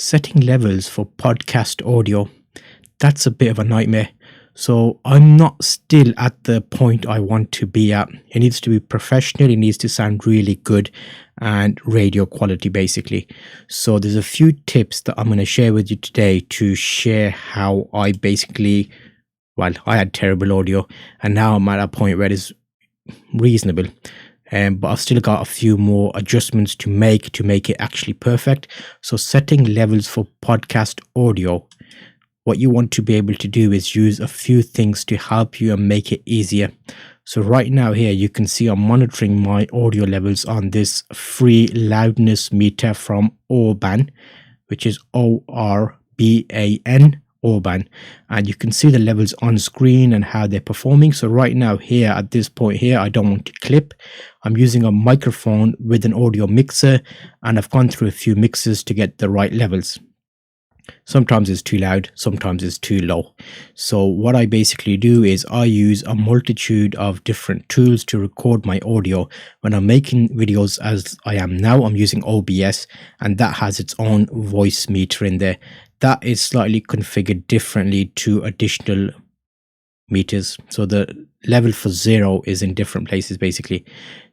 Setting levels for podcast audio, that's a bit of a nightmare. So I'm not still at the point I want to be at. It needs to be professional, it needs to sound really good and radio quality basically. So there's a few tips that I'm going to share with you today to share how I basically, I had terrible audio and now I'm at a point where it's reasonable. But I've still got a few more adjustments to make it actually perfect. So setting levels for podcast audio, what you want to be able to do is use a few things to help you and make it easier. So right now here you can see I'm monitoring my audio levels on this free loudness meter from Orban, which is ORBAN. Orban, and you can see the levels on screen and how they're performing. So right now here at this point here, I don't want to clip. I'm using a microphone with an audio mixer and I've gone through a few mixes to get the right levels. Sometimes it's too loud, sometimes it's too low. So what I basically do is I use a multitude of different tools to record my audio. When I'm making videos as I am now, I'm using OBS and that has its own voice meter in there. That is slightly configured differently to additional meters. So the level for 0 is in different places basically.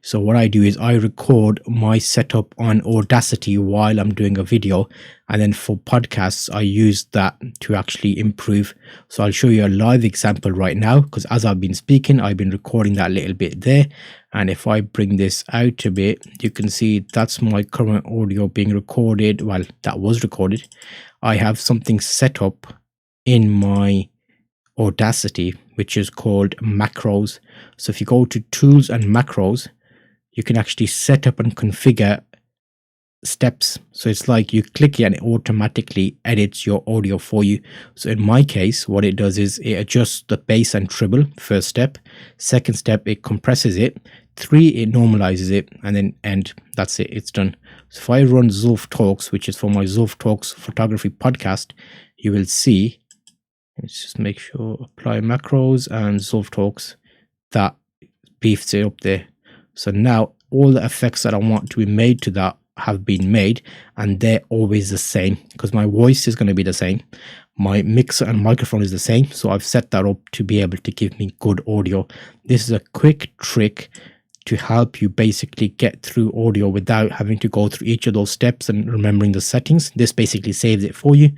So what I do is I record my setup on Audacity while I'm doing a video, and then for podcasts I use that to actually improve. So I'll show you a live example right now, because as I've been speaking I've been recording that little bit there, and if I bring this out a bit you can see that's my current audio being recorded. That was recorded. I have something set up in my Audacity which is called macros. So if you go to tools and macros, you can actually set up and configure steps. So it's like you click it and it automatically edits your audio for you. So in my case what it does is it adjusts the bass and treble, first step. Second step, it compresses it. 3, it normalizes it, and then end. That's it, it's done. So if I run Zulf Talks, which is for my Zulf Talks photography podcast, you will see, let's just make sure, apply macros and Zulf Talks, that beefs it up there. So now all the effects that I want to be made to that have been made, and they're always the same because my voice is going to be the same, my mixer and microphone is the same. So I've set that up to be able to give me good audio. This is a quick trick to help you basically get through audio without having to go through each of those steps and remembering the settings. This basically saves it for you.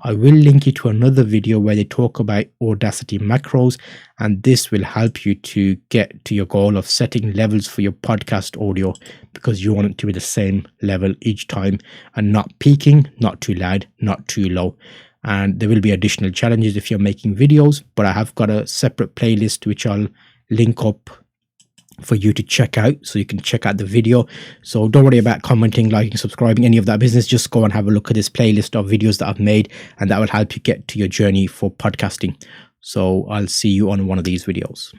I will link you to another video where they talk about Audacity macros, and this will help you to get to your goal of setting levels for your podcast audio, because you want it to be the same level each time and not peaking, not too loud, not too low. And there will be additional challenges if you're making videos, but I have got a separate playlist which I'll link up for you to check out, so you can check out the video. So don't worry about commenting, liking, subscribing, any of that business. Just go and have a look at this playlist of videos that I've made, and that will help you get to your journey for podcasting. So I'll see you on one of these videos.